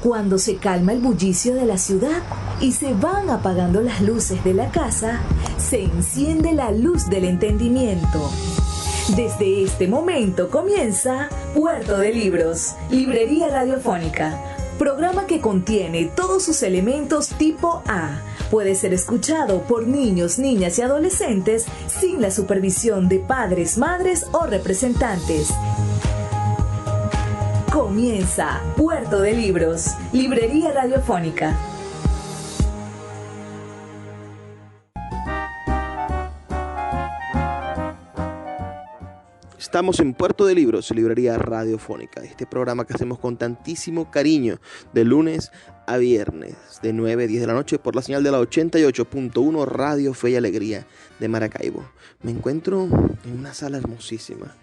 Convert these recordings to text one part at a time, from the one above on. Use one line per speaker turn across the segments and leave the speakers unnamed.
Cuando se calma el bullicio de la ciudad y se van apagando las luces de la casa, se enciende la luz del entendimiento. Desde este momento comienza Puerto de Libros, Librería Radiofónica, programa que contiene todos sus elementos tipo A. Puede ser escuchado por niños, niñas y adolescentes sin la supervisión de padres, madres o representantes. Comienza Puerto de Libros, Librería Radiofónica.
Estamos en Puerto de Libros, Librería Radiofónica, este programa que hacemos con tantísimo cariño de lunes a viernes, de 9 a 10 de la noche, por la señal de la 88.1 Radio Fe y Alegría de Maracaibo. Me encuentro en una sala hermosísima,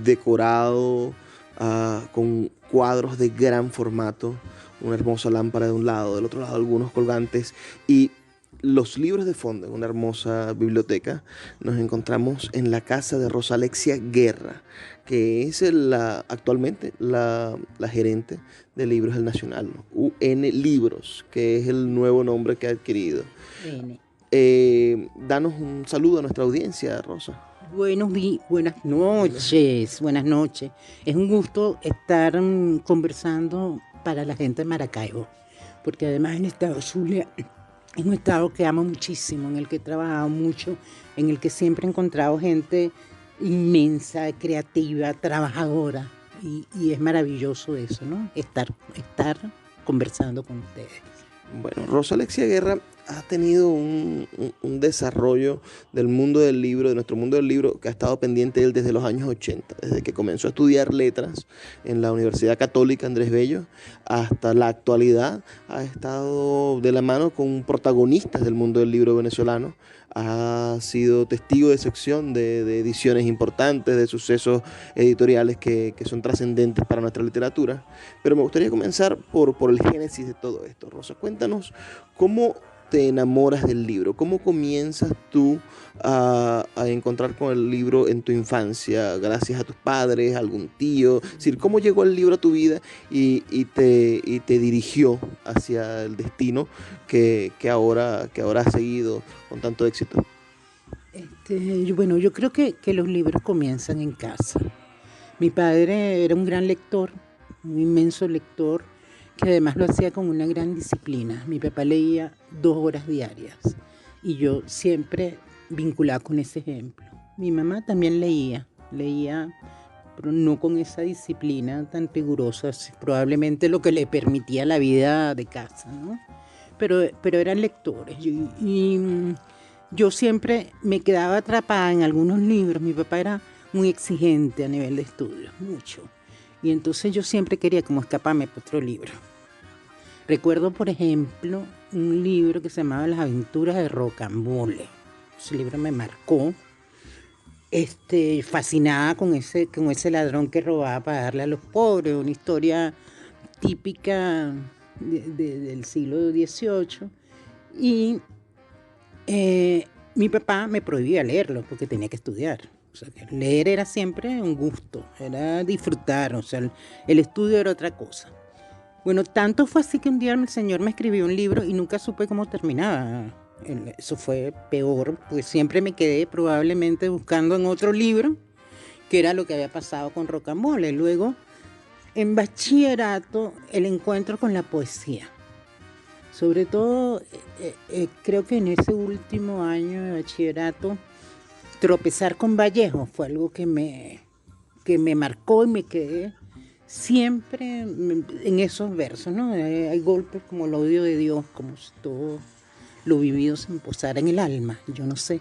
decorado con cuadros de gran formato, una hermosa lámpara de un lado, del otro lado algunos colgantes y los libros de fondo en una hermosa biblioteca. Nos encontramos en la casa de Rosa Alexia Guerra, que es actualmente la gerente de Libros del Nacional, UN Libros, que es el nuevo nombre que ha adquirido. Danos un saludo a nuestra audiencia, Rosa.
Buenas noches. Es un gusto estar conversando para la gente de Maracaibo, porque además el estado Zulia es un estado que amo muchísimo, en el que he trabajado mucho, en el que siempre he encontrado gente inmensa, creativa, trabajadora, y es maravilloso eso, ¿no? Estar conversando con ustedes.
Bueno, Rosa Alexia Guerra ha tenido un desarrollo del mundo del libro, de nuestro mundo del libro, que ha estado pendiente de él desde los años 80, desde que comenzó a estudiar letras en la Universidad Católica Andrés Bello, hasta la actualidad ha estado de la mano con protagonistas del mundo del libro venezolano, ha sido testigo de sección de ediciones importantes, de sucesos editoriales que son trascendentes para nuestra literatura. Pero me gustaría comenzar por el génesis de todo esto. Rosa, cuéntanos cómo te enamoras del libro, cómo comienzas tú a encontrar con el libro en tu infancia, gracias a tus padres, a algún tío, es decir, cómo llegó el libro a tu vida y te dirigió hacia el destino que ahora has seguido con tanto éxito.
Yo creo que los libros comienzan en casa. Mi padre era un gran lector, un inmenso lector, que además lo hacía con una gran disciplina. Mi papá leía 2 horas diarias y yo siempre vinculada con ese ejemplo. Mi mamá también leía, pero no con esa disciplina tan rigurosa, probablemente lo que le permitía la vida de casa, ¿no? Pero eran lectores y yo siempre me quedaba atrapada en algunos libros. Mi papá era muy exigente a nivel de estudios, mucho. Y entonces yo siempre quería como escaparme por otro libro. Recuerdo, por ejemplo, un libro que se llamaba Las aventuras de Rocambole. Ese libro me marcó. Fascinada con ese ladrón que robaba para darle a los pobres. Una historia típica del siglo XVIII. Y mi papá me prohibía leerlo porque tenía que estudiar. O sea, que leer era siempre un gusto, era disfrutar, o sea, el estudio era otra cosa. Bueno, tanto fue así que un día el señor me escribió un libro y nunca supe cómo terminaba. Eso fue peor, pues siempre me quedé probablemente buscando en otro libro qué era lo que había pasado con Rocambole. Luego, en bachillerato, el encuentro con la poesía. Sobre todo, creo que en ese último año de bachillerato, tropezar con Vallejo fue algo que me marcó y me quedé siempre en esos versos, ¿no? Hay golpes como el odio de Dios, como si todo lo vivido se me posara en el alma, yo no sé.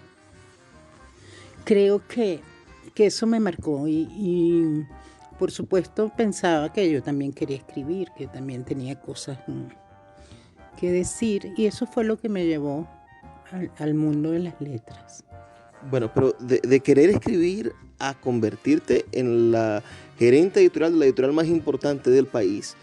Creo que eso me marcó y por supuesto pensaba que yo también quería escribir, que también tenía cosas que decir, y eso fue lo que me llevó al mundo de las letras.
Bueno, pero de querer escribir a convertirte en la gerente editorial de la editorial más importante del país,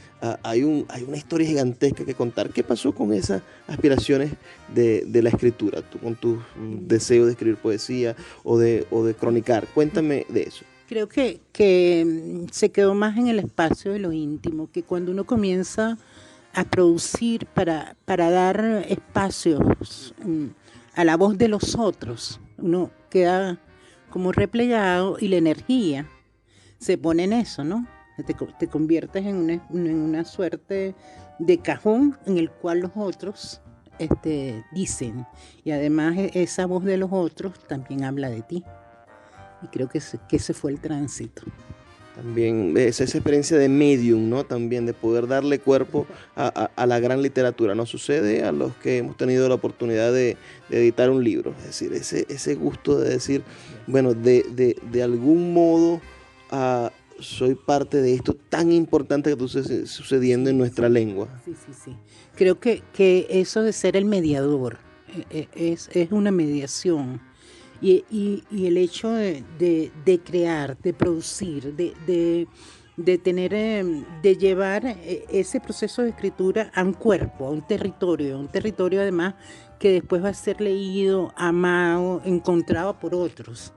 hay una historia gigantesca que contar. ¿Qué pasó con esas aspiraciones de la escritura, con tus deseos de escribir poesía o de cronicar? Cuéntame de eso.
Creo que se quedó más en el espacio de lo íntimo, que cuando uno comienza a producir para dar espacios a la voz de los otros, uno queda como replegado y la energía se pone en eso, ¿no? Te conviertes en una suerte de cajón en el cual los otros dicen, y además esa voz de los otros también habla de ti, y creo que ese fue el tránsito.
También es esa experiencia de medium, ¿no? También de poder darle cuerpo a la gran literatura. Nos sucede a los que hemos tenido la oportunidad de editar un libro. Es decir, ese gusto de decir, bueno, de algún modo soy parte de esto tan importante que está sucediendo en nuestra lengua.
Sí. Creo que eso de ser el mediador es una mediación. Y el hecho de crear, de producir, de tener, de llevar ese proceso de escritura a un cuerpo, a un territorio además que después va a ser leído, amado, encontrado por otros.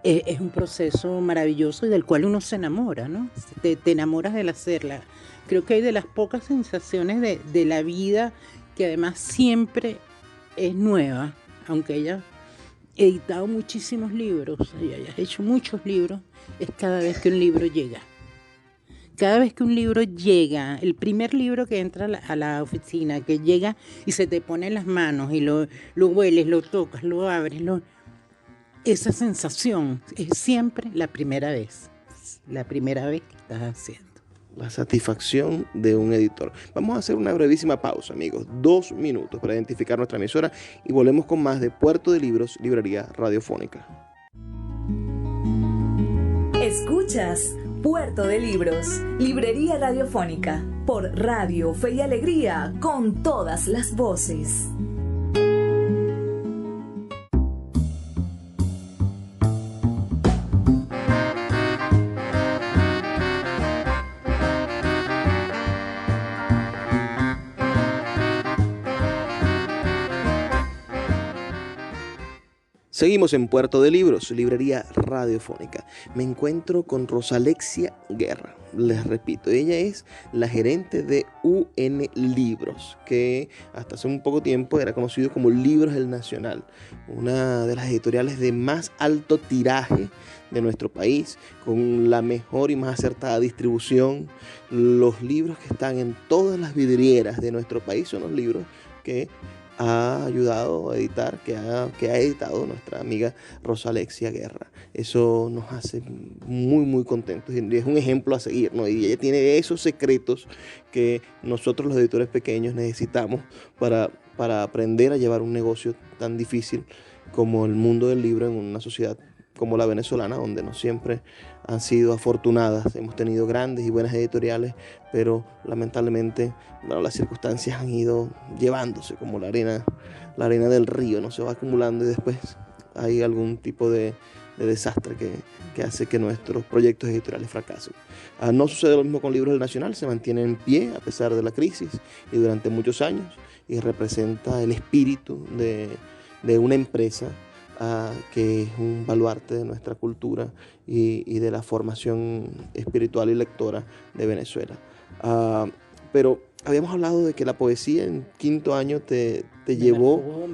Es un proceso maravilloso y del cual uno se enamora, ¿no? Te enamoras del hacerla. Creo que hay de las pocas sensaciones de la vida que además siempre es nueva, aunque ella editado muchísimos libros y hayas hecho muchos libros, es cada vez que un libro llega. Cada vez que un libro llega, el primer libro que entra a la oficina, que llega y se te pone en las manos y lo hueles, lo tocas, lo abres, esa sensación es siempre la primera vez que estás haciendo.
La satisfacción de un editor. Vamos a hacer una brevísima pausa, amigos. 2 minutos para identificar nuestra emisora y volvemos con más de Puerto de Libros, Librería Radiofónica.
Escuchas Puerto de Libros, Librería Radiofónica, por Radio Fe y Alegría, con todas las voces.
Seguimos en Puerto de Libros, Librería Radiofónica. Me encuentro con Rosalexia Guerra. Les repito, ella es la gerente de UN Libros, que hasta hace un poco tiempo era conocido como Libros del Nacional, una de las editoriales de más alto tiraje de nuestro país, con la mejor y más acertada distribución. Los libros que están en todas las vidrieras de nuestro país son los libros que ha ayudado a editar, que ha editado nuestra amiga Rosalexia Guerra. Eso nos hace muy, muy contentos y es un ejemplo a seguir, ¿no? Y ella tiene esos secretos que nosotros los editores pequeños necesitamos para aprender a llevar un negocio tan difícil como el mundo del libro en una sociedad como la venezolana, donde no siempre han sido afortunadas. Hemos tenido grandes y buenas editoriales, pero lamentablemente, bueno, las circunstancias han ido llevándose como la arena del río, ¿no? Se va acumulando y después hay algún tipo de desastre que hace que nuestros proyectos editoriales fracasen. No sucede lo mismo con Libros del Nacional, se mantiene en pie a pesar de la crisis y durante muchos años, y representa el espíritu de una empresa que es un baluarte de nuestra cultura y de la formación espiritual y lectora de Venezuela. Pero habíamos hablado de que la poesía en quinto año te llevó...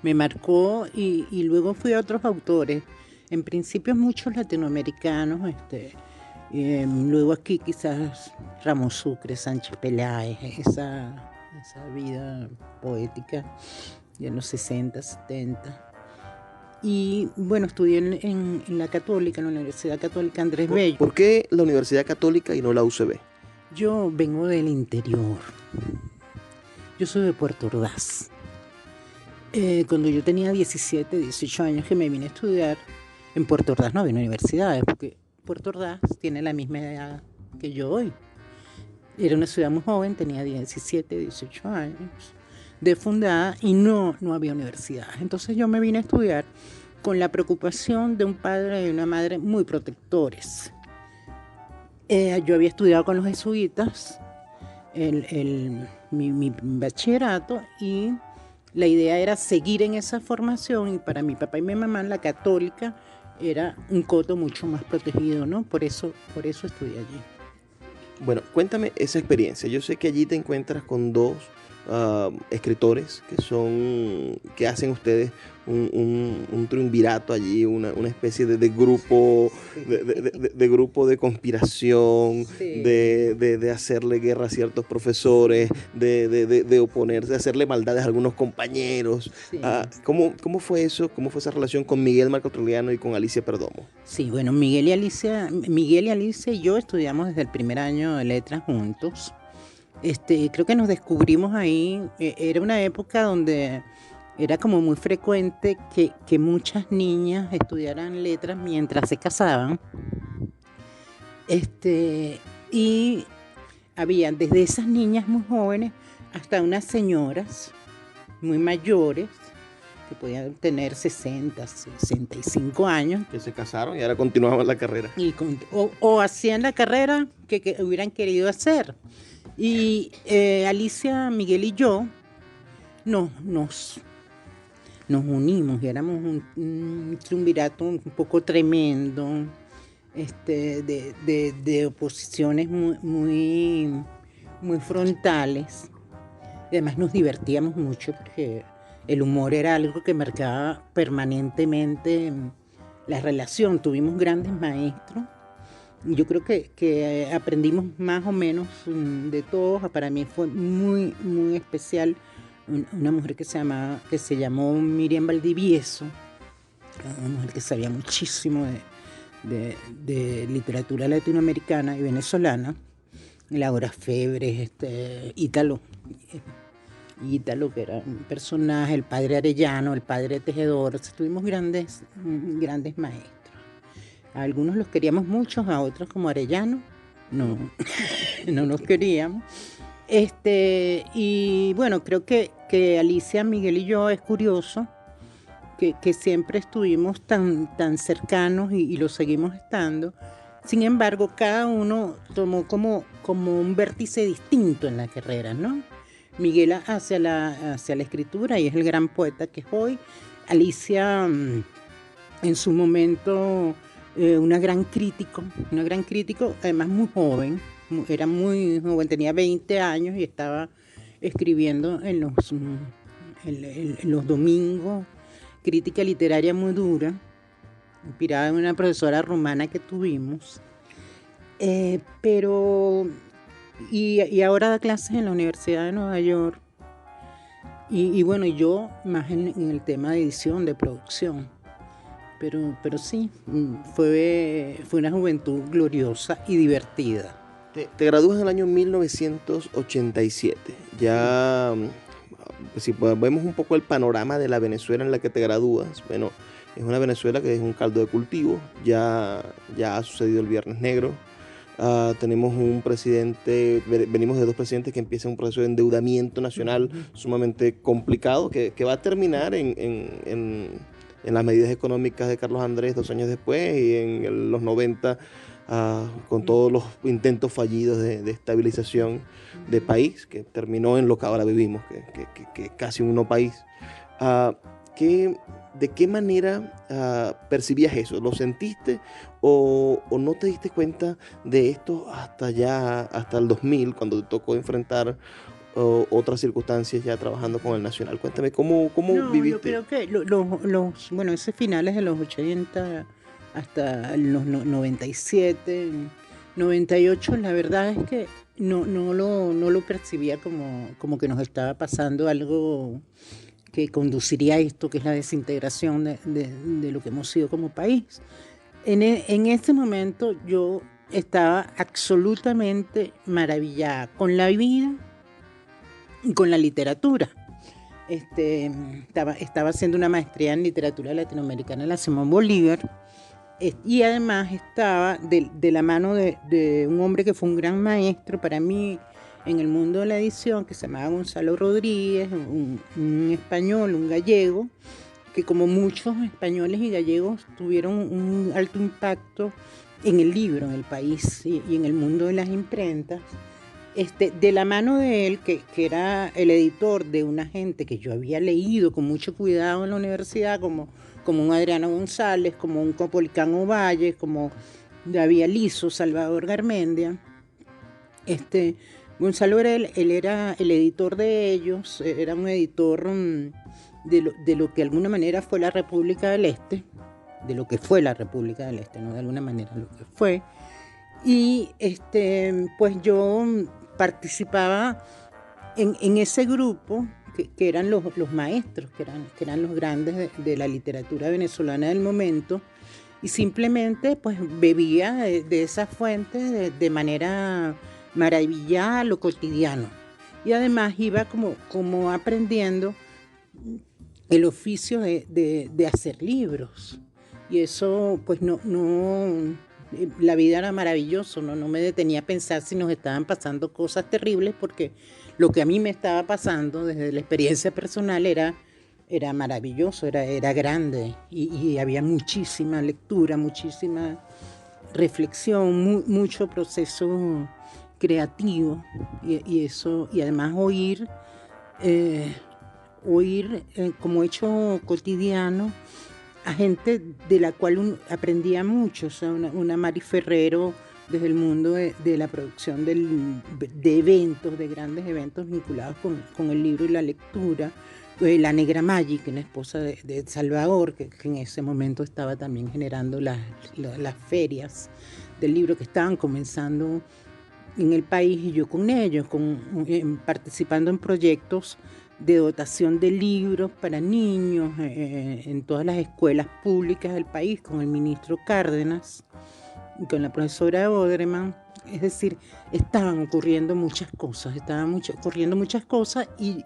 Me marcó y luego fui a otros autores, en principio muchos latinoamericanos, luego aquí quizás Ramos Sucre, Sánchez Peláez, esa vida poética de los 60, 70. Y bueno, estudié en la Católica, en la Universidad Católica Andrés Bello.
¿Por qué la Universidad Católica y no la UCB?
Yo vengo del interior. Yo soy de Puerto Ordaz. Cuando yo tenía 17, 18 años que me vine a estudiar, en Puerto Ordaz no había universidades, porque Puerto Ordaz tiene la misma edad que yo hoy. Era una ciudad muy joven, tenía 17, 18 años de fundada y no había universidad. Entonces yo me vine a estudiar con la preocupación de un padre y una madre muy protectores. Yo había estudiado con los jesuitas mi bachillerato y la idea era seguir en esa formación, y para mi papá y mi mamá la católica era un coto mucho más protegido, ¿no? Por eso estudié allí.
Bueno, cuéntame esa experiencia. Yo sé que allí te encuentras con dos escritores que hacen ustedes un triunvirato allí, una especie de grupo, de grupo de conspiración,
Sí.
de hacerle guerra a ciertos profesores, de oponerse, de hacerle maldades a algunos compañeros.
Sí.
¿Cómo fue eso? ¿Cómo fue esa relación con Miguel Marco Aureliano y con Alicia Perdomo?
Sí, bueno, Miguel y Alicia y yo estudiamos desde el primer año de letras juntos. Creo que nos descubrimos ahí. Era una época donde era como muy frecuente que muchas niñas estudiaran letras mientras se casaban. Y había desde esas niñas muy jóvenes hasta unas señoras muy mayores que podían tener 60, 65 años.
Que se casaron y ahora continuaban la carrera.
O hacían la carrera que hubieran querido hacer. Y Alicia, Miguel y yo nos unimos y éramos un triunvirato un poco tremendo, de oposiciones muy frontales. Y además nos divertíamos mucho porque el humor era algo que marcaba permanentemente la relación. Tuvimos grandes maestros. Yo creo que aprendimos más o menos de todos. Para mí fue muy, muy especial una mujer que se llamó Miriam Valdivieso, una mujer que sabía muchísimo de literatura latinoamericana y venezolana. Laura Febres, Ítalo, que era un personaje, el padre Arellano, el padre Tejedor. O sea, tuvimos grandes maestros. A algunos los queríamos mucho, a otros como Arellano no los queríamos. Y bueno, creo que Alicia, Miguel y yo es curioso que siempre estuvimos tan cercanos y lo seguimos estando. Sin embargo, cada uno tomó como un vértice distinto en la carrera, ¿no? Miguel hacia la escritura y es el gran poeta que es hoy. Alicia, en su momento, una gran crítico, además muy joven, era muy joven, tenía 20 años y estaba escribiendo en los domingos, crítica literaria muy dura, inspirada en una profesora rumana que tuvimos, y ahora da clases en la Universidad de Nueva York, y bueno, yo más en el tema de edición, de producción, pero sí, fue una juventud gloriosa y divertida.
Te gradúas en el año 1987, ya si vemos un poco el panorama de la Venezuela en la que te gradúas, bueno, es una Venezuela que es un caldo de cultivo, ya ha sucedido el Viernes Negro, tenemos un presidente, venimos de dos presidentes que empiezan un proceso de endeudamiento nacional sumamente complicado que va a terminar en las medidas económicas de Carlos Andrés 2 años después y en los 90 con todos los intentos fallidos de estabilización de país, que terminó en lo que ahora vivimos, que casi un no país. ¿De qué manera percibías eso? ¿Lo sentiste o no te diste cuenta de esto hasta el 2000, cuando te tocó enfrentar otras circunstancias ya trabajando con el Nacional? Cuéntame, ¿cómo viviste?
Yo creo que esos finales de los 80 hasta los 97, 98, la verdad es que no lo percibía como que nos estaba pasando algo que conduciría a esto, que es la desintegración de lo que hemos sido como país. En ese momento yo estaba absolutamente maravillada con la vida y con la literatura. Estaba haciendo una maestría en literatura latinoamericana en la Simón Bolívar, y además estaba de la mano de un hombre que fue un gran maestro para mí en el mundo de la edición, que se llamaba Gonzalo Rodríguez, un español, un gallego, que como muchos españoles y gallegos tuvieron un alto impacto en el libro, en el país y en el mundo de las imprentas. De la mano de él, que era el editor de una gente que yo había leído con mucho cuidado en la universidad, como como un Adriano González, como un Copolicán Ovalle, como David Aliso, Salvador Garmendia. Gonzalo él era el editor de ellos, era un editor de lo que de alguna manera fue la República del Este, de lo que fue la República del Este, no de alguna manera lo que fue. Y pues yo participaba en ese grupo que eran los maestros, que eran los grandes de la literatura venezolana del momento, y simplemente pues bebía de esa fuente de manera maravillada lo cotidiano. Y además iba como aprendiendo el oficio de hacer libros. Y eso pues no la vida era maravilloso, no me detenía a pensar si nos estaban pasando cosas terribles, porque lo que a mí me estaba pasando desde la experiencia personal era maravilloso, era grande, y había muchísima lectura, muchísima reflexión, mucho proceso creativo, y eso, y además oír como hecho cotidiano a gente de la cual uno aprendía mucho, o sea, una Mari Ferrero desde el mundo de la producción de eventos, de grandes eventos vinculados con el libro y la lectura, la Negra Maggi, que es la esposa de Salvador, que en ese momento estaba también generando las ferias del libro que estaban comenzando en el país, y yo con ellos, participando en proyectos de dotación de libros para niños en todas las escuelas públicas del país, con el ministro Cárdenas y con la profesora Oderman. Es decir, estaban ocurriendo muchas cosas,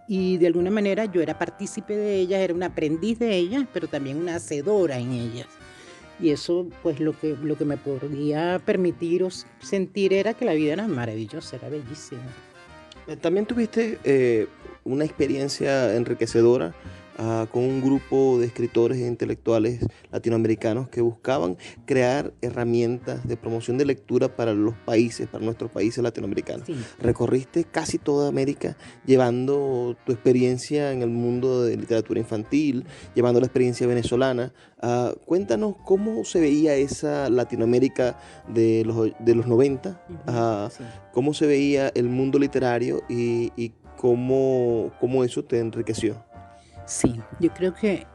y de alguna manera yo era partícipe de ellas, era una aprendiz de ellas, pero también una hacedora en ellas. Y eso, pues lo que me podía permitir o sentir era que la vida era maravillosa, era bellísima.
También tuviste una experiencia enriquecedora con un grupo de escritores e intelectuales latinoamericanos que buscaban crear herramientas de promoción de lectura para nuestros países latinoamericanos. Sí. Recorriste casi toda América llevando tu experiencia en el mundo de literatura infantil, llevando la experiencia venezolana. Cuéntanos cómo se veía esa Latinoamérica de los 90, sí. Cómo se veía el mundo literario y cómo eso te enriqueció.
Sí, yo creo que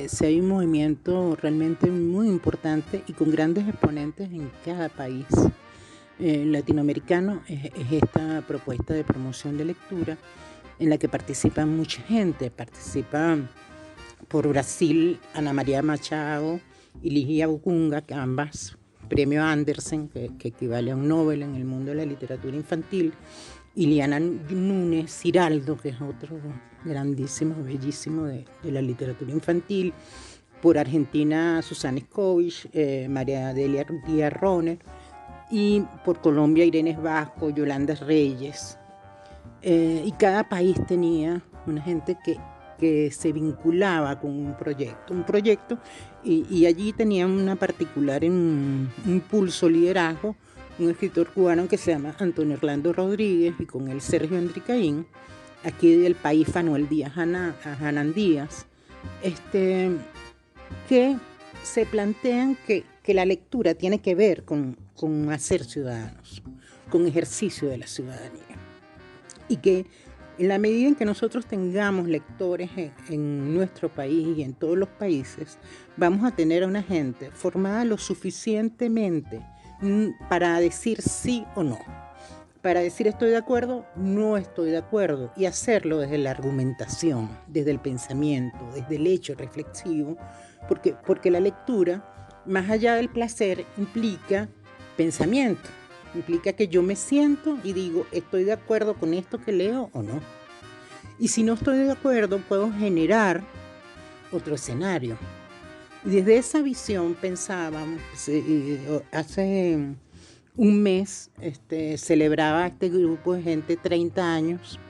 si hay un movimiento realmente muy importante y con grandes exponentes en cada país latinoamericano, es esta propuesta de promoción de lectura en la que participa mucha gente. Participa por Brasil Ana María Machado y Ligia Bucunga, que ambas premio Andersen, que equivale a un Nobel en el mundo de la literatura infantil. Iliana Núñez Ciraldo, que es otro grandísimo, bellísimo de la literatura infantil. Por Argentina, Susana Scovich, María Delia Díaz Roner. Y por Colombia, Irene Vasco, Yolanda Reyes. Y cada país tenía una gente que se vinculaba con un proyecto, y allí tenía una particular impulso, liderazgo, un escritor cubano que se llama Antonio Orlando Rodríguez, y con él Sergio Enricaín, aquí del país Fanuel Díaz Hanan Díaz, que se plantean que la lectura tiene que ver con hacer ciudadanos, con ejercicio de la ciudadanía, y que en la medida en que nosotros tengamos lectores en nuestro país y en todos los países, vamos a tener a una gente formada lo suficientemente para decir sí o no, para decir estoy de acuerdo, no estoy de acuerdo, y hacerlo desde la argumentación, desde el pensamiento, desde el hecho reflexivo, porque la lectura, más allá del placer, implica pensamiento, implica que yo me siento y digo estoy de acuerdo con esto que leo o no. Y si no estoy de acuerdo, puedo generar otro escenario. Y desde esa visión pensábamos, hace un mes celebraba este grupo de gente 30 años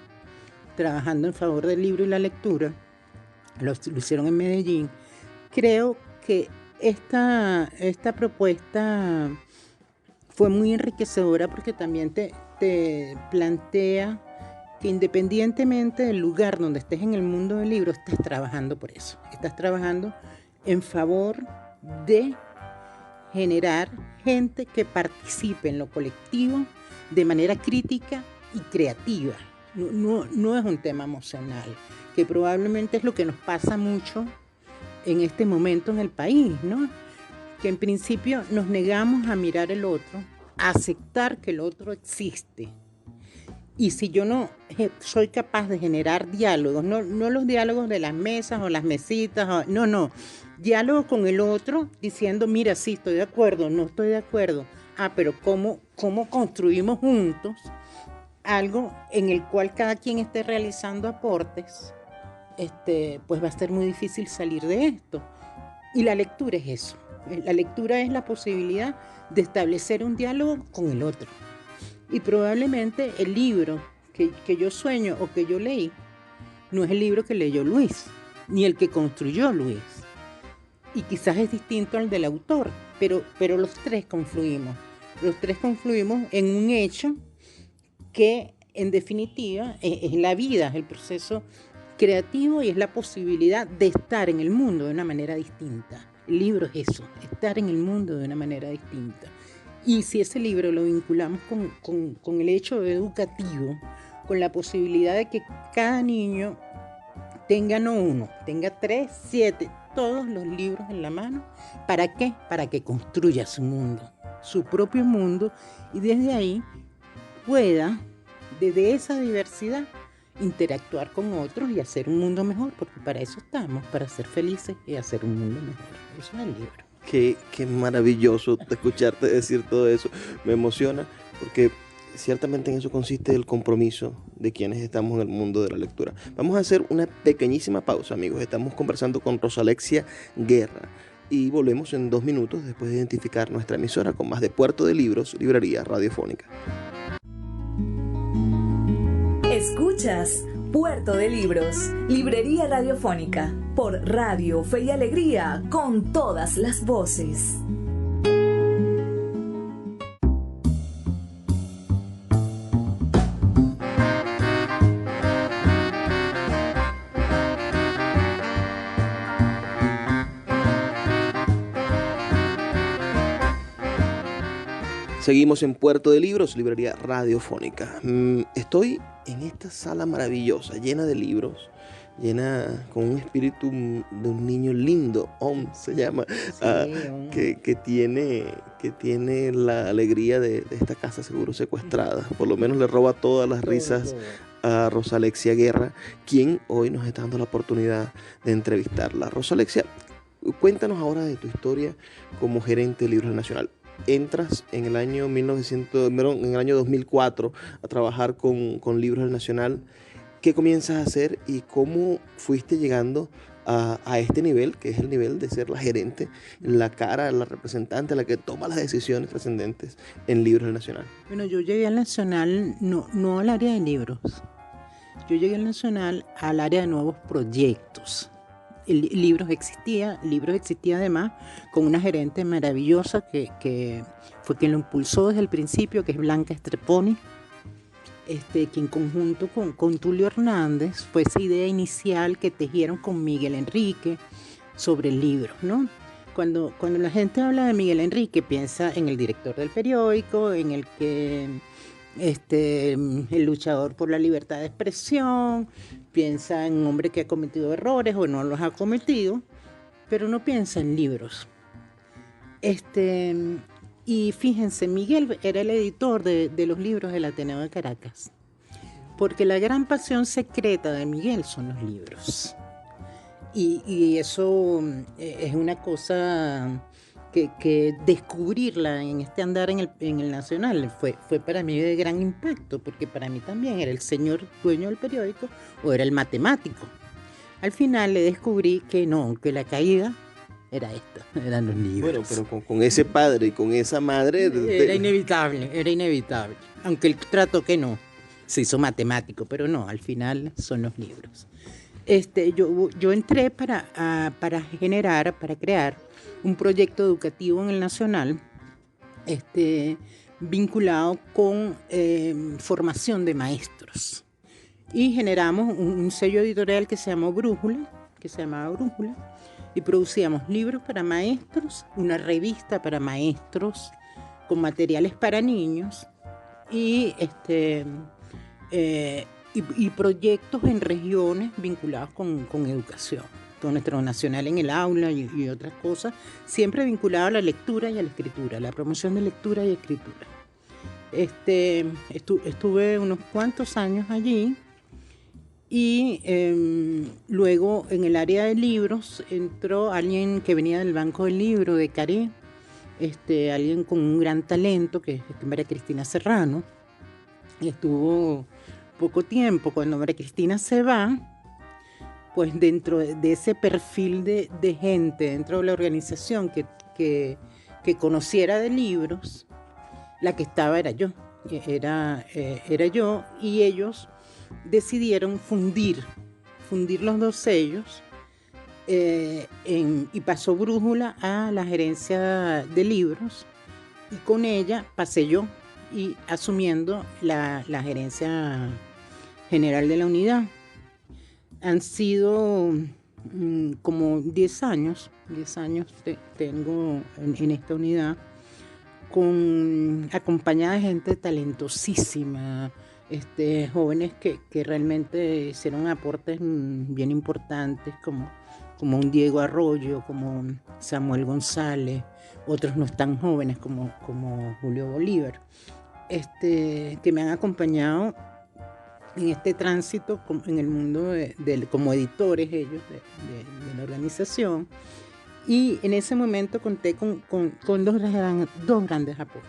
trabajando en favor del libro y la lectura. Lo hicieron en Medellín. Creo que esta propuesta fue muy enriquecedora porque también te plantea que independientemente del lugar donde estés en el mundo del libro, estás trabajando por eso. Estás trabajando en favor de generar gente que participe en lo colectivo de manera crítica y creativa. No es un tema emocional, que probablemente es lo que nos pasa mucho en este momento en el país, ¿no? Que en principio nos negamos a mirar el otro, a aceptar que el otro existe. Y si yo no soy capaz de generar diálogos, no los diálogos de las mesas o las mesitas, no, diálogo con el otro diciendo, mira, sí, estoy de acuerdo, no estoy de acuerdo. Pero ¿cómo construimos juntos algo en el cual cada quien esté realizando aportes? Pues va a ser muy difícil salir de esto. Y la lectura es eso. La lectura es la posibilidad de establecer un diálogo con el otro. Y probablemente el libro que yo sueño o que yo leí no es el libro que leyó Luis, ni el que construyó Luis. Y quizás es distinto al del autor, pero los tres confluimos. Los tres confluimos en un hecho que, en definitiva, es la vida, es el proceso creativo y es la posibilidad de estar en el mundo de una manera distinta. El libro es eso, estar en el mundo de una manera distinta. Y si ese libro lo vinculamos con el hecho educativo, con la posibilidad de que cada niño tenga no uno, tenga 3, 7, todos los libros en la mano. ¿Para qué? Para que construya su mundo, su propio mundo, y desde ahí pueda, desde esa diversidad, interactuar con otros y hacer un mundo mejor, porque para eso estamos, para ser felices y hacer un mundo mejor. Eso es el libro.
Qué maravilloso escucharte decir todo eso. Me emociona porque ciertamente en eso consiste el compromiso de quienes estamos en el mundo de la lectura. Vamos a hacer una pequeñísima pausa, amigos. Estamos conversando con Rosalexia Guerra y volvemos en 2 minutos después de identificar nuestra emisora con más de Puerto de Libros, Librería Radiofónica.
Escuchas Puerto de Libros, Librería Radiofónica, por Radio Fe y Alegría, con todas las voces.
Seguimos en Puerto de Libros, Librería Radiofónica. Estoy en esta sala maravillosa, llena de libros, llena con un espíritu de un niño lindo, se llama, sí, que tiene la alegría de esta casa seguro secuestrada. Por lo menos le roba todas las risas a Rosalexia Guerra, quien hoy nos está dando la oportunidad de entrevistarla. Rosalexia, cuéntanos ahora de tu historia como gerente de Libros del Nacional. Entras en el año 2004 a trabajar con Libros del Nacional. ¿Qué comienzas a hacer y cómo fuiste llegando a este nivel, que es el nivel de ser la gerente, la cara, la representante, la que toma las decisiones trascendentes en Libros del Nacional?
Bueno, yo llegué al Nacional no al área de libros. Yo llegué al Nacional al área de nuevos proyectos. Libros existía además con una gerente maravillosa que fue quien lo impulsó desde el principio, que es Blanca Streponi, que en conjunto con Tulio Hernández fue esa idea inicial que tejieron con Miguel Enrique sobre el libro, ¿no? Cuando la gente habla de Miguel Enrique, piensa en el director del periódico, en el que el luchador por la libertad de expresión, piensa en un hombre que ha cometido errores o no los ha cometido, pero no piensa en libros. Y fíjense, Miguel era el editor de los libros del Ateneo de Caracas, porque la gran pasión secreta de Miguel son los libros. Y eso es una cosa que descubrirla en este andar en el Nacional fue para mí de gran impacto, porque para mí también era el señor dueño del periódico o era el matemático. Al final le descubrí que no, que la caída era eran los libros.
Bueno, pero con ese padre y con esa madre...
Era inevitable. Aunque él trató que no, se hizo matemático, pero no, al final son los libros. Yo entré para crear un proyecto educativo en el Nacional, vinculado con formación de maestros. Y generamos un sello editorial que se llamaba Brújula, y producíamos libros para maestros, una revista para maestros con materiales para niños y, y proyectos en regiones vinculados con educación, con nuestro nacional en el aula y otras cosas, siempre vinculado a la lectura y a la escritura, la promoción de lectura y escritura. Estuve unos cuantos años allí y luego en el área de libros entró alguien que venía del Banco del Libro de Caré, alguien con un gran talento que es María Cristina Serrano. Y estuvo poco tiempo. Cuando María Cristina se va, pues dentro de ese perfil de gente dentro de la organización que conociera de libros, la que estaba era yo, y ellos decidieron fundir los dos sellos, y pasó Brújula a la gerencia de libros y con ella pasé yo y asumiendo la gerencia general de la unidad. Han sido como 10 años tengo en esta unidad, acompañada de gente talentosísima, jóvenes que realmente hicieron aportes bien importantes, como un Diego Arroyo, como Samuel González, otros no tan jóvenes como Julio Bolívar, que me han acompañado en este tránsito en el mundo como editores ellos de la organización. Y en ese momento conté con dos grandes apoyos,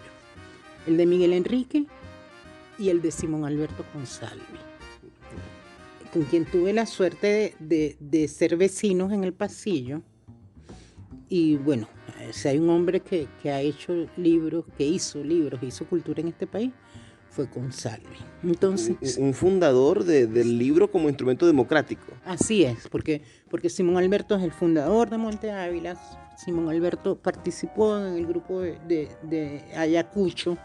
el de Miguel Enrique y el de Simón Alberto Consalvi, con quien tuve la suerte de ser vecinos en el pasillo. Y bueno, si hay un hombre que ha hecho libros, que hizo libros, hizo cultura en este país, fue Consalvi. Entonces,
un fundador del libro como instrumento democrático.
Así es, porque Simón Alberto es el fundador de Monte Ávila. Simón Alberto participó en el grupo de Ayacucho.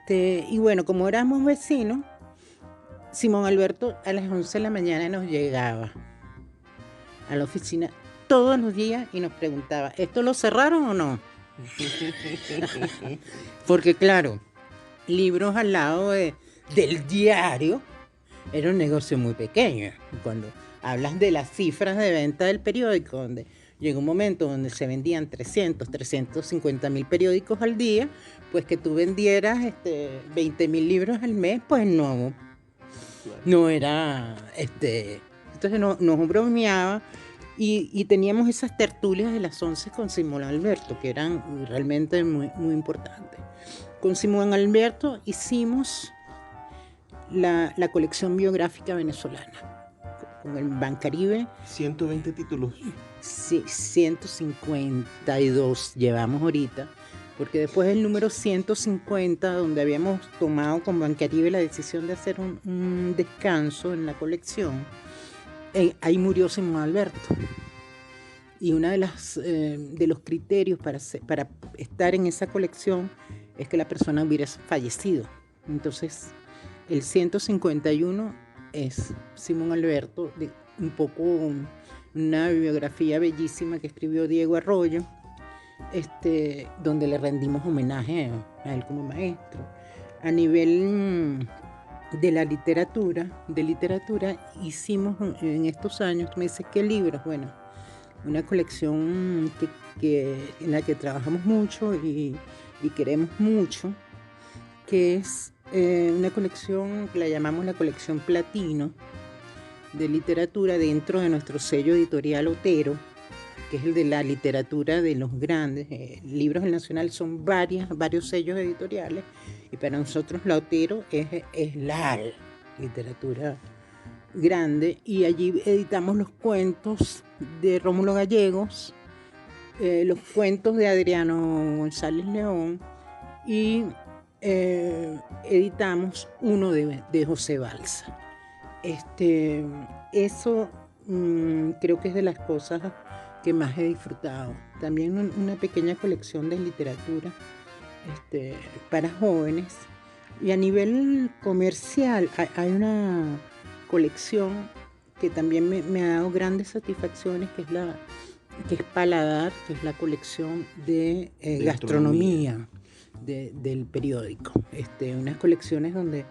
Y bueno, como éramos vecinos, Simón Alberto a las 11 de la mañana nos llegaba a la oficina todos los días y nos preguntaba, ¿esto lo cerraron o no? Porque claro, libros al lado del diario era un negocio muy pequeño. Cuando hablas de las cifras de venta del periódico, donde llegó un momento donde se vendían 350.000 periódicos al día, pues que tú vendieras 20.000 libros al mes, pues no era, entonces nos bromeaba y teníamos esas tertulias de las 11 con Simón Alberto, que eran realmente muy, muy importantes. Con Simón Alberto hicimos la colección biográfica venezolana, con el Bancaribe.
120 títulos.
Sí, 152 llevamos ahorita, porque después del número 150, donde habíamos tomado con Bancaribe la decisión de hacer un descanso en la colección, ahí murió Simón Alberto. Y uno de los criterios para estar en esa colección es que la persona hubiera fallecido. Entonces, el 151 es Simón Alberto, un poco una biografía bellísima que escribió Diego Arroyo, donde le rendimos homenaje a él como maestro. A nivel de la literatura, hicimos en estos años, me dice, ¿qué libros? Bueno, una colección en la que trabajamos mucho y queremos mucho, que es una colección que la llamamos la colección Platino de literatura dentro de nuestro sello editorial Otero, que es el de la literatura de los grandes. Libros del Nacional son varios sellos editoriales, y para nosotros la Otero es la literatura grande, y allí editamos los cuentos de Rómulo Gallegos, los cuentos de Adriano González León, y editamos uno de José Balsa. Eso creo que es de las cosas que más he disfrutado. También una pequeña colección de literatura para jóvenes. Y a nivel comercial hay una colección que también me ha dado grandes satisfacciones, que es que es Paladar, que es la colección de gastronomía del periódico. Unas colecciones donde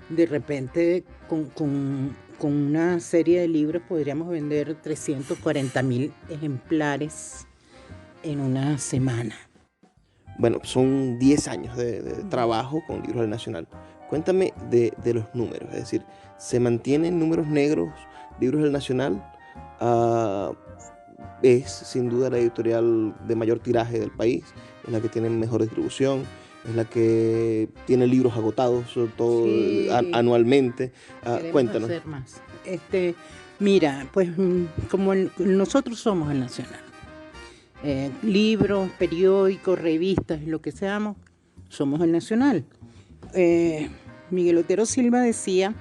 de repente con una serie de libros podríamos vender 340.000 ejemplares en una semana.
Bueno, son 10 años de trabajo con Libros del Nacional. Cuéntame de los números, es decir, ¿se mantienen números negros Libros del Nacional? Es sin duda la editorial de mayor tiraje del país, es la que tiene mejor distribución, es la que tiene libros agotados sobre todo
Sí,
anualmente.
queremos
Cuéntanos.
hacer más. Mira, pues como nosotros somos el Nacional. Libros, periódicos, revistas, lo que seamos, somos el Nacional. Miguel Otero Silva decía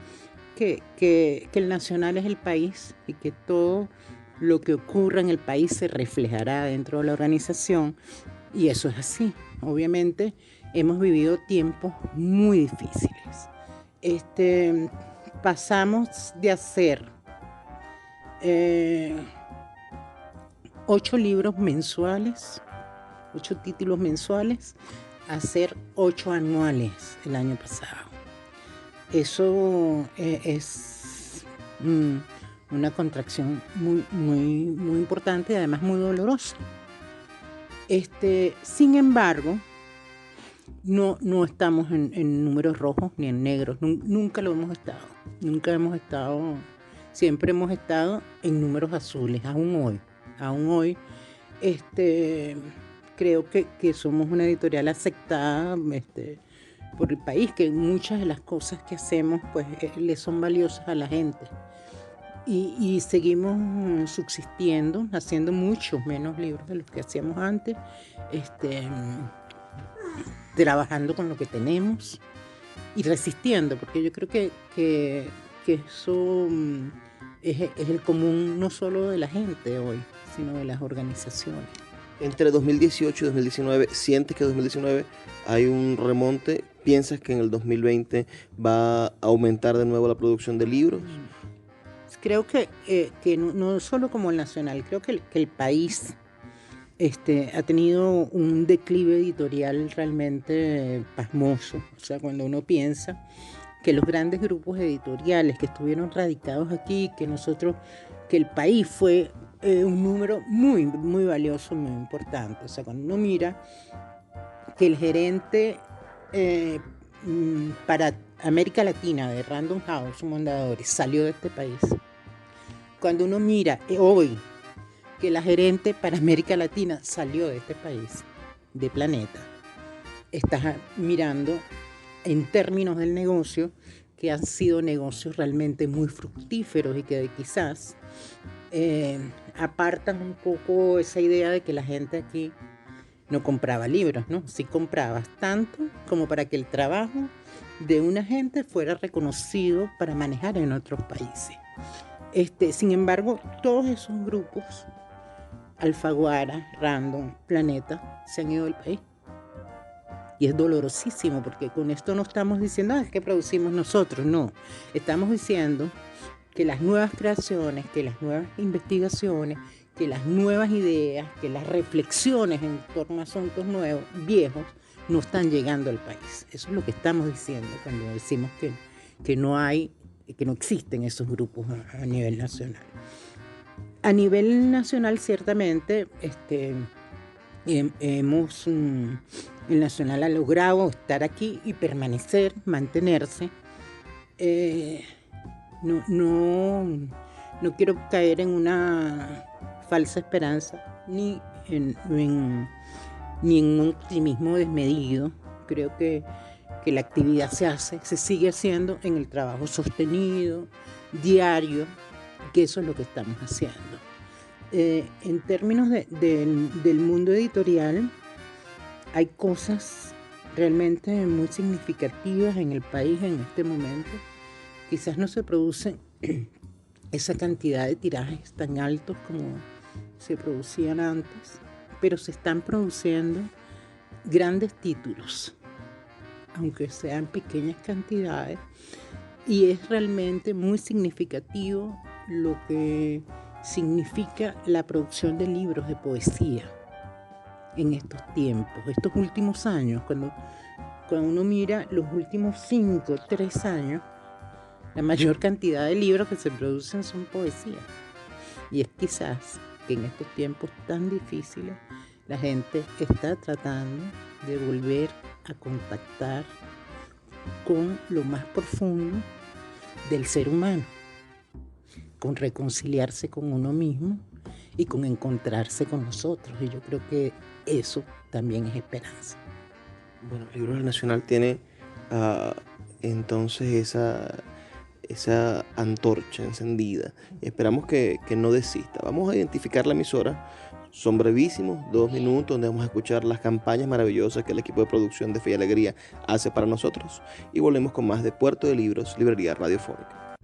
que el Nacional es el país y que todo lo que ocurra en el país se reflejará dentro de la organización, y eso es así. Obviamente hemos vivido tiempos muy difíciles. Pasamos de hacer 8 libros mensuales, 8 títulos mensuales, a hacer 8 anuales el año pasado. Eso es una contracción muy importante y además muy dolorosa. Sin embargo, no estamos en números rojos ni en negros, nunca lo hemos estado. Nunca hemos estado, siempre hemos estado en números azules, aún hoy. Creo que somos una editorial aceptada por el país, que muchas de las cosas que hacemos pues le son valiosas a la gente. Y seguimos subsistiendo, haciendo muchos menos libros de los que hacíamos antes, trabajando con lo que tenemos y resistiendo, porque yo creo que eso es el común no solo de la gente hoy, sino de las organizaciones.
Entre 2018 y 2019, ¿sientes que en 2019 hay un remonte? ¿Piensas que en el 2020 va a aumentar de nuevo la producción de libros?
Creo que no solo como el Nacional, creo que el país ha tenido un declive editorial realmente pasmoso. O sea, cuando uno piensa que los grandes grupos editoriales que estuvieron radicados aquí, que el país fue un número muy valioso, muy importante. O sea, cuando uno mira que el gerente para América Latina de Random House, Mondadori, salió de este país. Cuando uno mira hoy que la gerente para América Latina salió de este país, de Planeta, estás mirando en términos del negocio que han sido negocios realmente muy fructíferos y que quizás apartan un poco esa idea de que la gente aquí no compraba libros, ¿no? Sí comprabas tanto como para que el trabajo de una gente fuera reconocido para manejar en otros países. Sin embargo, todos esos grupos, Alfaguara, Random, Planeta, se han ido del país. Y es dolorosísimo, porque con esto no estamos diciendo es que producimos nosotros, no. Estamos diciendo que las nuevas creaciones, que las nuevas investigaciones, que las nuevas ideas, que las reflexiones en torno a asuntos nuevos, viejos, no están llegando al país. Eso es lo que estamos diciendo cuando decimos que no existen esos grupos a nivel nacional. A nivel nacional, ciertamente, el Nacional ha logrado estar aquí y permanecer, mantenerse. No quiero caer en una falsa esperanza ni en un optimismo desmedido. Creo que la actividad se sigue haciendo en el trabajo sostenido, diario, que eso es lo que estamos haciendo. En términos del mundo editorial, hay cosas realmente muy significativas en el país en este momento. Quizás no se produce esa cantidad de tirajes tan altos como se producían antes, pero se están produciendo grandes títulos, aunque sean pequeñas cantidades, y es realmente muy significativo lo que significa la producción de libros de poesía en estos tiempos, estos últimos años. Cuando uno mira los últimos 5, 3 años, la mayor cantidad de libros que se producen son poesía. Y es quizás que en estos tiempos tan difíciles la gente está tratando de volver a contactar con lo más profundo del ser humano, con reconciliarse con uno mismo y con encontrarse con nosotros. Y yo creo que eso también es esperanza.
Bueno, Libros del Nacional tiene entonces esa antorcha encendida. Y esperamos que no desista. Vamos a identificar la emisora. Son brevísimos, 2 minutos, donde vamos a escuchar las campañas maravillosas que el equipo de producción de Fe y Alegría hace para nosotros. Y volvemos con más de Puerto de Libros, Librería Radiofónica.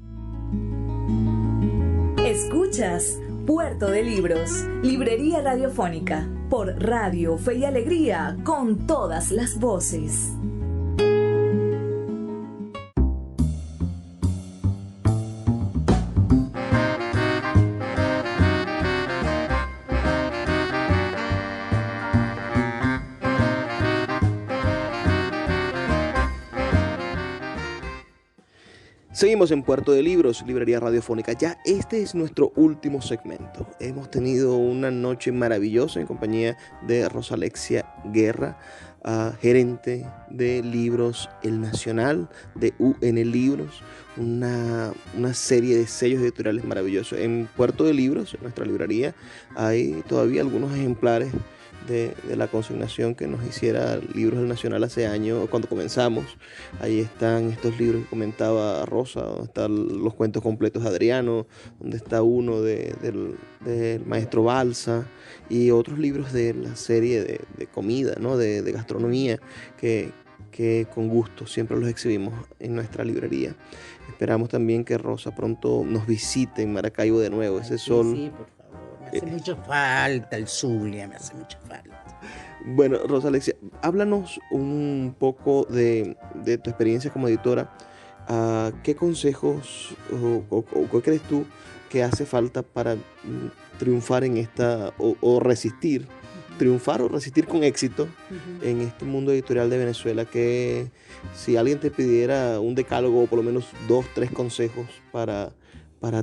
Escuchas Puerto de Libros, Librería Radiofónica, por Radio Fe y Alegría, con todas las voces.
Seguimos en Puerto de Libros, Librería Radiofónica. Ya este es nuestro último segmento. Hemos tenido una noche maravillosa en compañía de Rosa Alexia Guerra, gerente de Libros El Nacional, de UN Libros, una serie de sellos editoriales maravillosos. En Puerto de Libros, en nuestra librería, hay todavía algunos ejemplares de la consignación que nos hiciera Libros del Nacional hace años, cuando comenzamos. Ahí están estos libros que comentaba Rosa, donde están los cuentos completos de Adriano, donde está uno del maestro Balsa, y otros libros de la serie de comida, ¿no? de gastronomía, que con gusto siempre los exhibimos en nuestra librería. Esperamos también que Rosa pronto nos visite en Maracaibo de nuevo. Ese sol...
Sí, por favor. Me hace mucha falta el Zulia, me hace mucha falta.
Bueno, Rosa Alexia, háblanos un poco de tu experiencia como editora. ¿Qué consejos o qué crees tú que hace falta para triunfar en esta, o resistir, triunfar o resistir con éxito en este mundo editorial de Venezuela? Que si alguien te pidiera un decálogo o por lo menos 2, 3 consejos para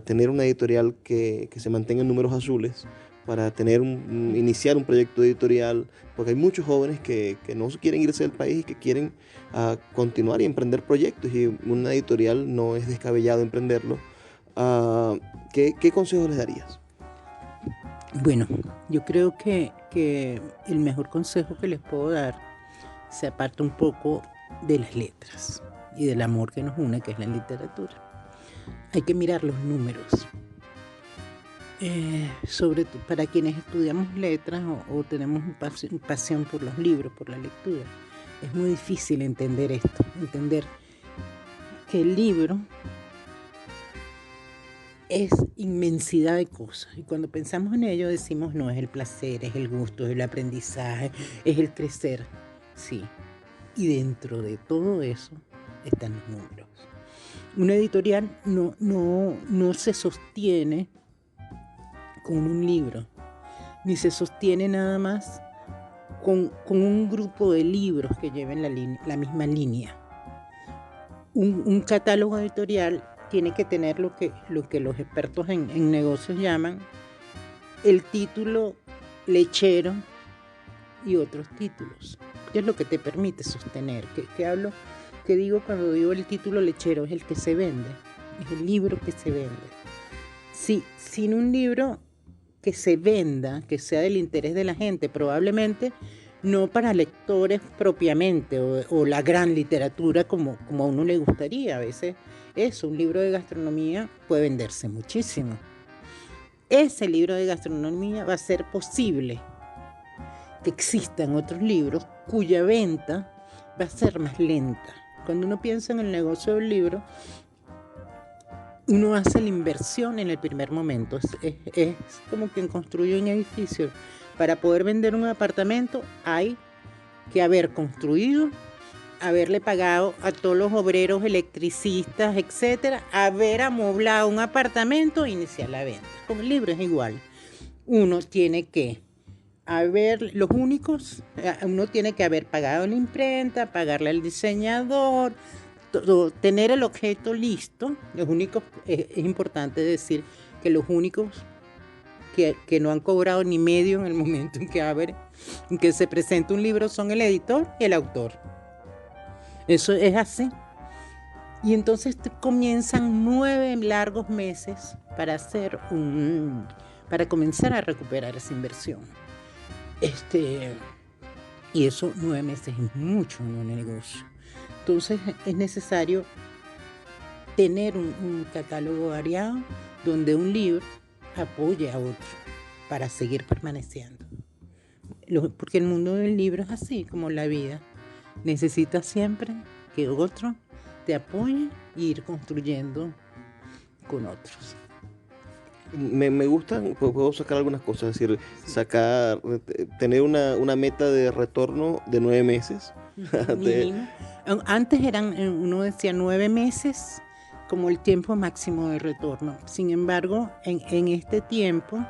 tener una editorial que se mantenga en números azules, para iniciar un proyecto editorial, porque hay muchos jóvenes que no quieren irse del país y que quieren continuar y emprender proyectos, y una editorial no es descabellado emprenderlo. ¿Qué consejos les darías?
Bueno, yo creo que el mejor consejo que les puedo dar se aparta un poco de las letras y del amor que nos une, que es la literatura. Hay que mirar los números. Sobre todo para quienes estudiamos letras o tenemos pasión por los libros, por la lectura, es muy difícil entender esto, entender que el libro es inmensidad de cosas, y cuando pensamos en ello decimos no, es el placer, es el gusto, es el aprendizaje, es el crecer, sí, y dentro de todo eso están los números. Una editorial no se sostiene con un libro, ni se sostiene nada más con un grupo de libros que lleven la misma línea. Un catálogo editorial tiene que tener lo que los expertos en negocios llaman el título lechero y otros títulos, que es lo que te permite sostener. ¿Qué digo cuando digo el título lechero? Es el que se vende, es el libro que se vende. Sin un libro que se venda, que sea del interés de la gente, probablemente no para lectores propiamente o la gran literatura como a uno le gustaría. A veces un libro de gastronomía puede venderse muchísimo. Ese libro de gastronomía va a ser posible que existan otros libros cuya venta va a ser más lenta. Cuando uno piensa en el negocio del libro, uno hace la inversión en el primer momento. Es como quien construye un edificio. Para poder vender un apartamento hay que haber construido haberle pagado a todos los obreros, electricistas, etcétera, haber amoblado un apartamento e iniciar la venta. Con el libro es igual. Uno tiene que uno tiene que haber pagado la imprenta, pagarle al diseñador, tener el objeto listo. Es importante decir que los únicos que no han cobrado ni medio en el momento en que se presenta un libro son el editor y el autor. Eso es así. Y entonces comienzan 9 largos meses para comenzar a recuperar esa inversión. Y eso 9 meses es mucho en un negocio. Entonces es necesario tener un catálogo variado donde un libro apoye a otro para seguir permaneciendo. Porque el mundo del libro es así como la vida. Necesitas siempre que otro te apoye e ir construyendo con otros.
Me gustan, puedo sacar algunas cosas, es decir, tener una meta de retorno de 9 meses.
Antes uno decía 9 meses como el tiempo máximo de retorno. Sin embargo, en este tiempo,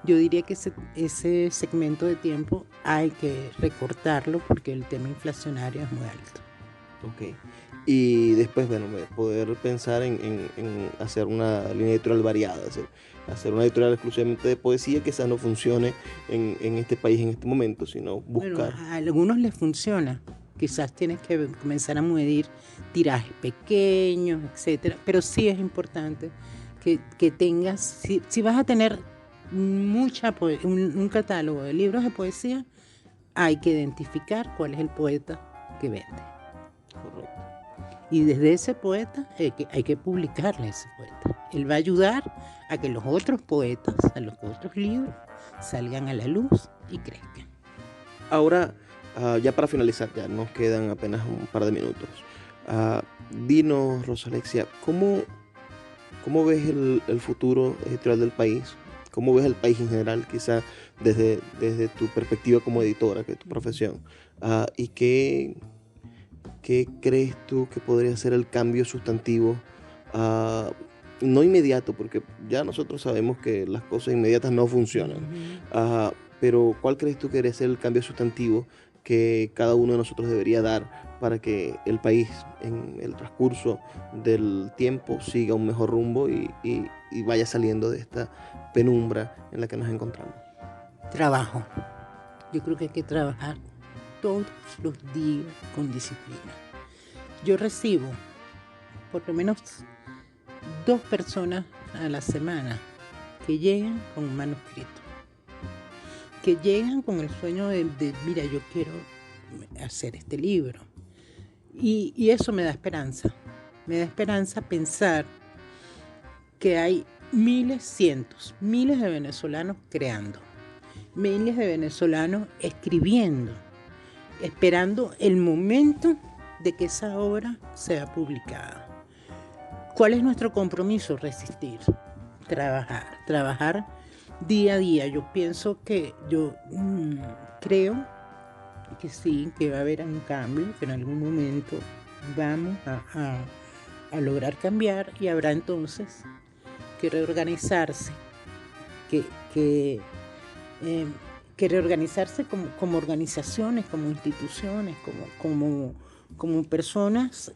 yo diría que ese segmento de tiempo hay que recortarlo porque el tema inflacionario es muy alto.
Ok. Y después, poder pensar en hacer una línea editorial variada, hacer una editorial exclusivamente de poesía, que quizás no funcione en este país en este momento, sino buscar.
Bueno, a algunos les funciona. Quizás tienes que comenzar a medir tirajes pequeños, etcétera. Pero sí es importante que tengas, si vas a tener un catálogo de libros de poesía, hay que identificar cuál es el poeta que vende.
Correcto.
Y desde ese poeta hay que publicarle a ese poeta. Él va a ayudar a que los otros poetas, a los otros libros, salgan a la luz y crezcan.
Ahora, ya para finalizar, ya nos quedan apenas un par de minutos. Dinos, Rosa Alexia, ¿cómo ves el futuro editorial del país? ¿Cómo ves el país en general, quizá desde tu perspectiva como editora, que es tu profesión? ¿Y qué crees tú que podría ser el cambio sustantivo? No inmediato, porque ya nosotros sabemos que las cosas inmediatas no funcionan. Pero ¿cuál crees tú que debería ser el cambio sustantivo que cada uno de nosotros debería dar para que el país en el transcurso del tiempo siga un mejor rumbo y vaya saliendo de esta penumbra en la que nos encontramos?
Trabajo. Yo creo que hay que trabajar todos los días con disciplina. Yo recibo por lo menos 2 personas a la semana que llegan con un manuscrito, que llegan con el sueño de mira, yo quiero hacer este libro. Y eso me da esperanza pensar que hay cientos, miles de venezolanos creando, miles de venezolanos escribiendo, esperando el momento de que esa obra sea publicada. ¿Cuál es nuestro compromiso? Resistir, trabajar día a día. Yo pienso que creo que sí, que va a haber un cambio, que en algún momento vamos a lograr cambiar y habrá entonces que reorganizarse, que reorganizarse como organizaciones, como instituciones, como personas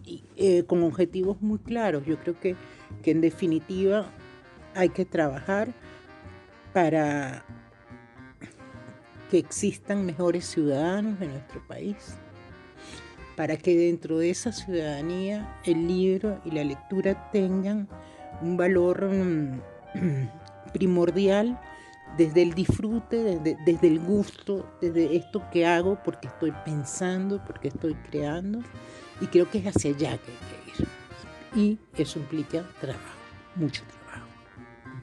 con objetivos muy claros. Yo creo que en definitiva hay que trabajar para que existan mejores ciudadanos en nuestro país, para que dentro de esa ciudadanía el libro y la lectura tengan un valor primordial desde el disfrute, desde el gusto, desde esto que hago porque estoy pensando, porque estoy creando, y creo que es hacia allá que hay que ir. Y eso implica trabajo, mucho trabajo.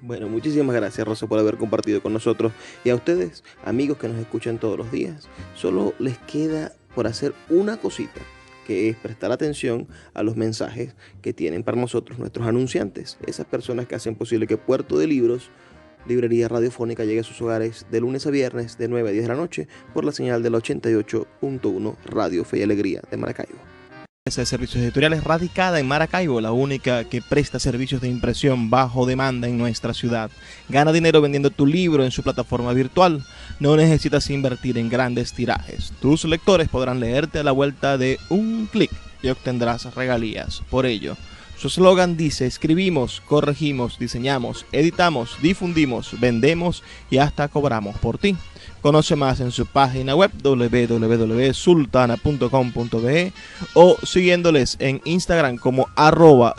Bueno, muchísimas gracias, Rosa, por haber compartido con nosotros. Y a ustedes, amigos que nos escuchan todos los días, solo les queda por hacer una cosita, que es prestar atención a los mensajes que tienen para nosotros nuestros anunciantes, esas personas que hacen posible que Puerto de Libros, librería radiofónica, llegue a sus hogares de lunes a viernes de 9 a 10 de la noche por la señal de la 88.1 Radio Fe y Alegría de Maracaibo.
de servicios editoriales radicada en Maracaibo, la única que presta servicios de impresión bajo demanda en nuestra ciudad. Gana dinero vendiendo tu libro en su plataforma virtual. No necesitas invertir en grandes tirajes. Tus lectores podrán leerte a la vuelta de un clic y obtendrás regalías. Por ello, su eslogan dice: escribimos, corregimos, diseñamos, editamos, difundimos, vendemos y hasta cobramos por ti. Conoce más en su página web www.sultana.com.be o siguiéndoles en Instagram como @sultana.